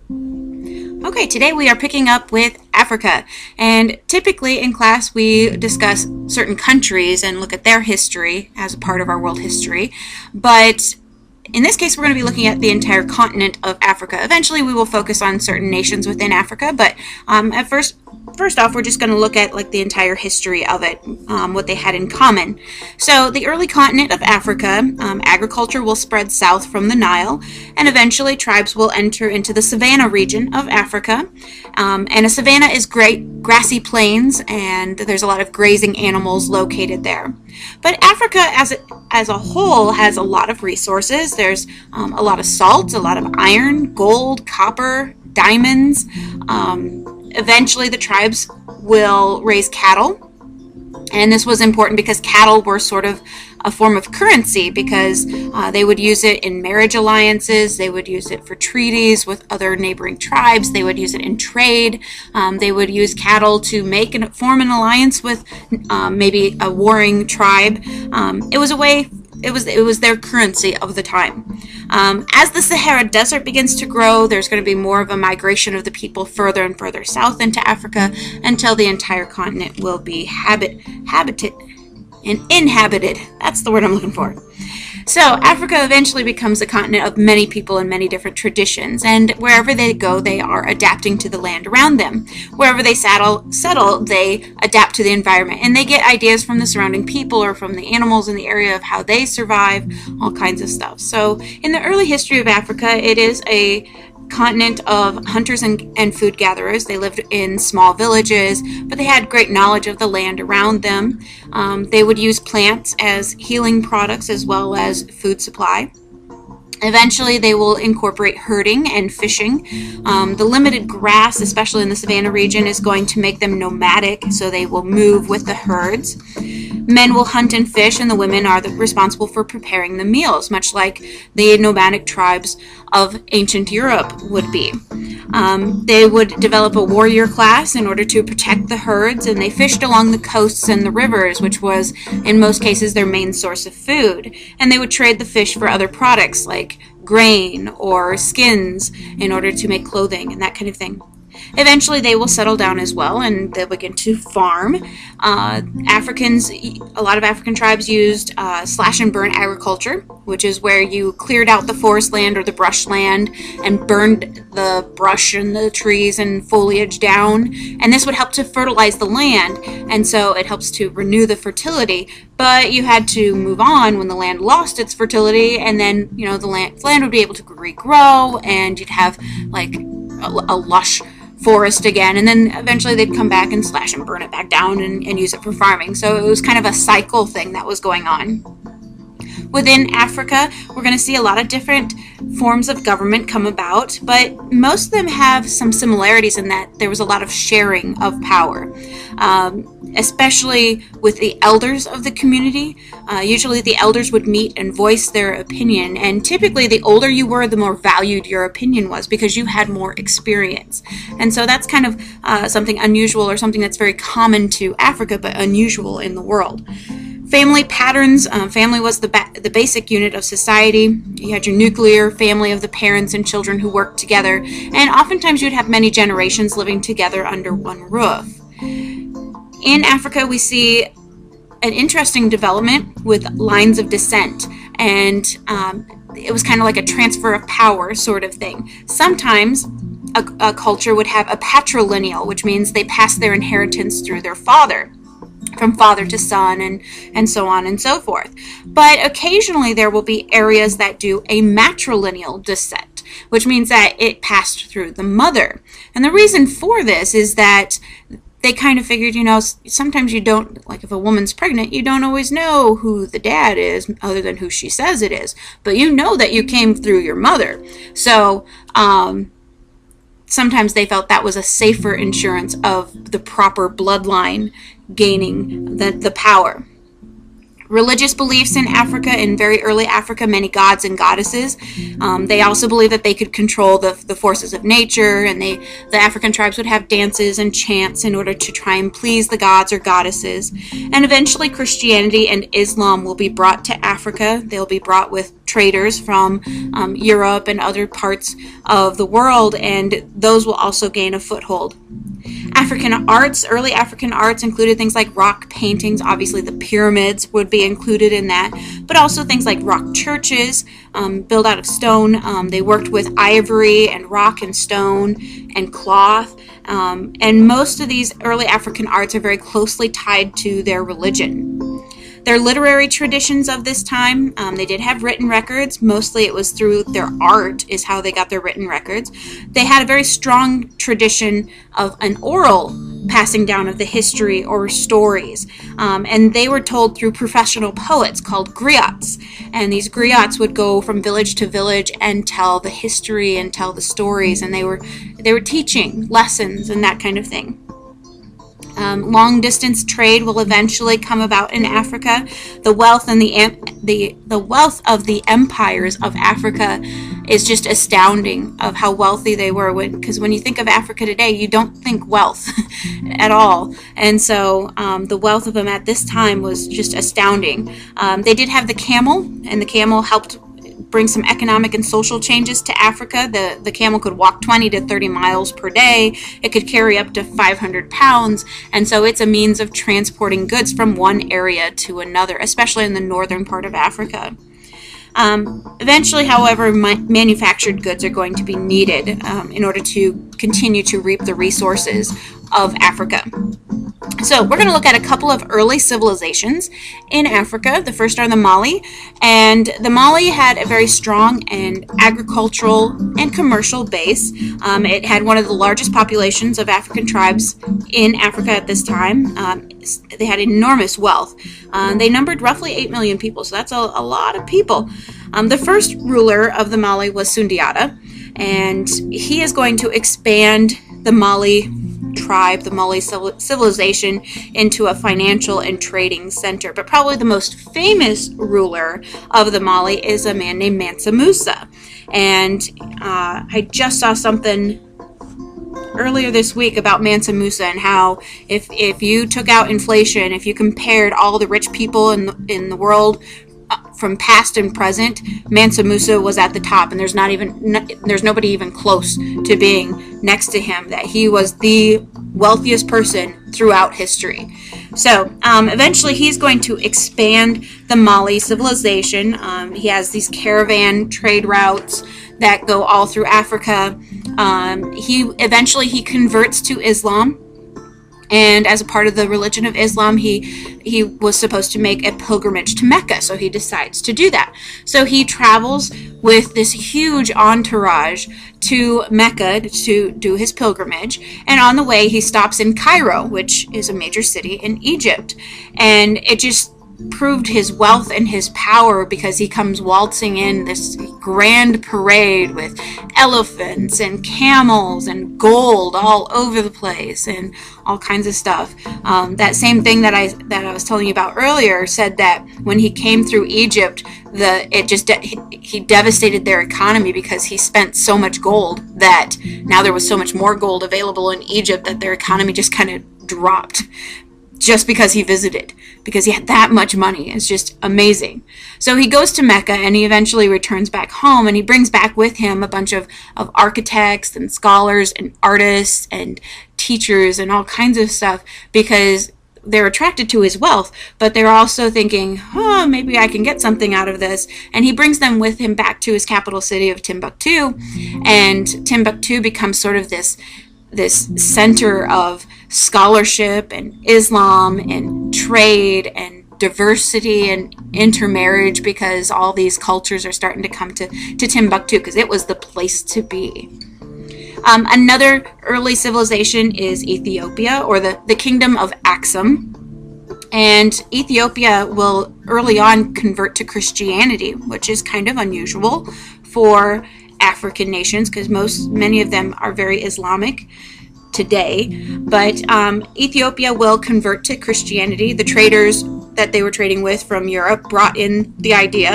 Okay, today we are picking up with Africa, and typically in class we discuss certain countries and look at their history as a part of our world history, but in this case we're going to be looking at the entire continent of Africa. Eventually we will focus on certain nations within Africa, but at first off, we're just going to look at like the entire history of it, what they had in common. So the early continent of Africa, agriculture will spread south from the Nile, and eventually tribes will enter into the savanna region of Africa. And a savanna is great grassy plains, and there's a lot of grazing animals located there. But Africa as a whole has a lot of resources. There's a lot of salt, a lot of iron, gold, copper, diamonds. Eventually, the tribes will raise cattle, and this was important because cattle were sort of a form of currency because they would use it in marriage alliances, they would use it for treaties with other neighboring tribes, they would use it in trade, they would use cattle to form an alliance with maybe a warring tribe. It was their currency of the time. As the Sahara Desert begins to grow, there's going to be more of a migration of the people further and further south into Africa until the entire continent will be inhabited. That's the word I'm looking for. So Africa eventually becomes a continent of many people and many different traditions, and wherever they go, they are adapting to the land around them. Wherever they settle, they adapt to the environment, and they get ideas from the surrounding people or from the animals in the area of how they survive, all kinds of stuff. So in the early history of Africa, it is a continent of hunters and food gatherers. They lived in small villages, but they had great knowledge of the land around them. They would use plants as healing products as well as food supply. Eventually, they will incorporate herding and fishing. The limited grass, especially in the savanna region, is going to make them nomadic, so they will move with the herds. Men will hunt and fish, and the women are responsible for preparing the meals, much like the nomadic tribes of ancient Europe would be. They would develop a warrior class in order to protect the herds, and they fished along the coasts and the rivers, which was, in most cases, their main source of food. And they would trade the fish for other products like grain or skins in order to make clothing and that kind of thing. Eventually, they will settle down as well, and they'll begin to farm. A lot of African tribes used slash and burn agriculture, which is where you cleared out the forest land or the brush land and burned the brush and the trees and foliage down. And this would help to fertilize the land, and so it helps to renew the fertility. But you had to move on when the land lost its fertility, and then the land would be able to regrow, and you'd have like a lush forest again, and then eventually they'd come back and slash and burn it back down and use it for farming. So it was kind of a cycle thing that was going on. Within Africa, we're going to see a lot of different forms of government come about, but most of them have some similarities in that there was a lot of sharing of power, especially with the elders of the community. Usually the elders would meet and voice their opinion, and typically the older you were, the more valued your opinion was because you had more experience. And so that's kind of something unusual, or something that's very common to Africa but unusual in the world. Family patterns. Family was the basic unit of society. You had your nuclear family of the parents and children who worked together, and oftentimes you'd have many generations living together under one roof. In Africa, we see an interesting development with lines of descent, and it was kind of like a transfer of power sort of thing. Sometimes a culture would have a patrilineal, which means they pass their inheritance through their father, from father to son, and so on and so forth. But occasionally there will be areas that do a matrilineal descent, which means that it passed through the mother. And the reason for this is that they kind of figured, sometimes you don't, like if a woman's pregnant, you don't always know who the dad is other than who she says it is. But you know that you came through your mother. So sometimes they felt that was a safer insurance of the proper bloodline gaining the power. religious beliefs in Africa, in very early Africa, many gods and goddesses. They also believed that they could control the forces of nature, and the African tribes would have dances and chants in order to try and please the gods or goddesses. And eventually Christianity and Islam will be brought to Africa. They'll be brought with traders from Europe and other parts of the world, and those will also gain a foothold. African arts, early African arts included things like rock paintings. Obviously the pyramids would be included in that, but also things like rock churches built out of stone. They worked with ivory and rock and stone and cloth, and most of these early African arts are very closely tied to their religion. Their literary traditions of this time, they did have written records. Mostly it was through their art is how they got their written records. They had a very strong tradition of an oral passing down of the history or stories. And they were told through professional poets called griots. And these griots would go from village to village and tell the history and tell the stories. And they were teaching lessons and that kind of thing. Long distance trade will eventually come about in Africa. The wealth and the wealth of the empires of Africa is just astounding of how wealthy they were. Because when you think of Africa today, you don't think wealth at all. And so the wealth of them at this time was just astounding. They did have the camel, and the camel helped bring some economic and social changes to Africa. The camel could walk 20 to 30 miles per day. It could carry up to 500 pounds. And so it's a means of transporting goods from one area to another, especially in the northern part of Africa. Eventually, however, manufactured goods are going to be needed in order to continue to reap the resources of Africa. So we're going to look at a couple of early civilizations in Africa. The first are the Mali, and the Mali had a very strong and agricultural and commercial base. It had one of the largest populations of African tribes in Africa at this time. They had enormous wealth. They numbered roughly 8 million people, so that's a lot of people. The first ruler of the Mali was Sundiata, and he is going to expand the Mali tribe, the Mali civilization, into a financial and trading center. But probably the most famous ruler of the Mali is a man named Mansa Musa. And I just saw something earlier this week about Mansa Musa and how if you took out inflation, if you compared all the rich people in the world from past and present, Mansa Musa was at the top, and there's nobody even close to being next to him. That he was the wealthiest person throughout history. So eventually he's going to expand the Mali civilization. He has these caravan trade routes that go all through Africa. He eventually converts to Islam. And as a part of the religion of Islam, he was supposed to make a pilgrimage to Mecca, so he decides to do that. So he travels with this huge entourage to Mecca to do his pilgrimage, and on the way he stops in Cairo, which is a major city in Egypt. And it just proved his wealth and his power, because he comes waltzing in this grand parade with elephants and camels and gold all over the place and all kinds of stuff. That same thing that I was telling you about earlier said that when he came through Egypt, he devastated their economy because he spent so much gold that now there was so much more gold available in Egypt that their economy just kind of dropped. Just because he visited, because he had that much money. It's just amazing. So he goes to Mecca, and he eventually returns back home, and he brings back with him a bunch of architects and scholars and artists and teachers and all kinds of stuff, because they're attracted to his wealth, but they're also thinking, oh, maybe I can get something out of this. And he brings them with him back to his capital city of Timbuktu, and Timbuktu becomes sort of this center of scholarship and Islam and trade and diversity and intermarriage, because all these cultures are starting to come to Timbuktu, because it was the place to be. Another early civilization is Ethiopia, or the kingdom of Aksum. And Ethiopia will early on convert to Christianity, which is kind of unusual for African nations, because many of them are very Islamic today. But Ethiopia will convert to Christianity. The traders that they were trading with from Europe brought in the idea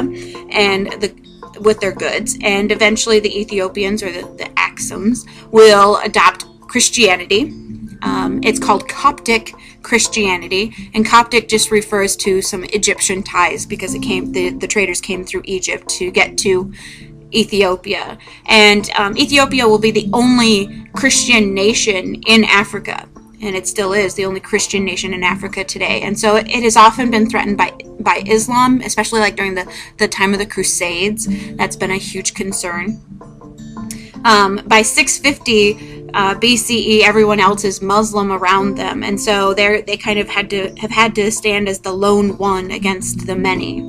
and with their goods, and eventually the Ethiopians, or the Axums, will adopt Christianity. It's called Coptic Christianity, and Coptic just refers to some Egyptian ties, because the traders came through Egypt to get to Ethiopia. And Ethiopia will be the only Christian nation in Africa, and it still is the only Christian nation in Africa today. And so it has often been threatened by Islam, especially like during the time of the Crusades. That's been a huge concern. By 650 BCE, everyone else is Muslim around them, and so they kind of have had to stand as the lone one against the many.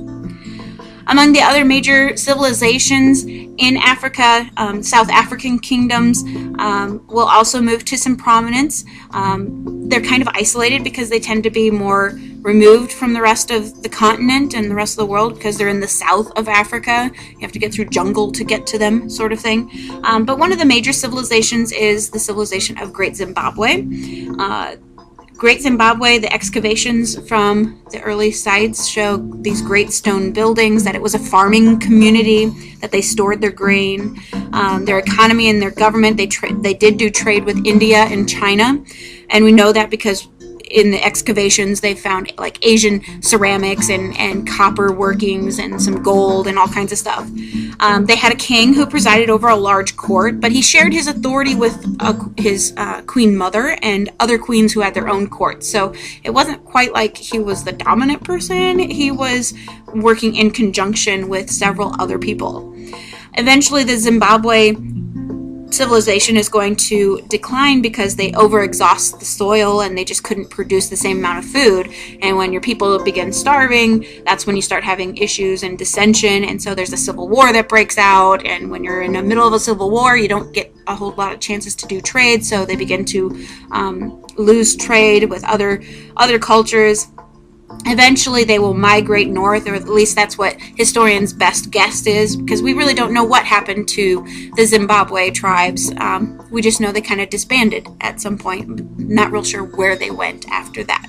Among the other major civilizations in Africa, South African kingdoms will also move to some prominence. They're kind of isolated because they tend to be more removed from the rest of the continent and the rest of the world, because they're in the south of Africa. You have to get through jungle to get to them, sort of thing. But one of the major civilizations is the civilization of Great Zimbabwe. Great Zimbabwe, the excavations from the early sites show these great stone buildings, that it was a farming community, that they stored their grain, their economy and their government. They did do trade with India and China, and we know that because in the excavations they found like Asian ceramics and copper workings and some gold and all kinds of stuff. They had a king who presided over a large court, but he shared his authority with his queen mother and other queens who had their own courts. So it wasn't quite like he was the dominant person. He was working in conjunction with several other people. Eventually, the Zimbabwe civilization is going to decline because they overexhaust the soil and they just couldn't produce the same amount of food. And when your people begin starving, that's when you start having issues and dissension, and so there's a civil war that breaks out. And when you're in the middle of a civil war, you don't get a whole lot of chances to do trade, so they begin to lose trade with other cultures. Eventually they will migrate north, or at least that's what historians' best guess is, because we really don't know what happened to the Zimbabwe tribes. We just know they kind of disbanded at some point. Not real sure where they went after that.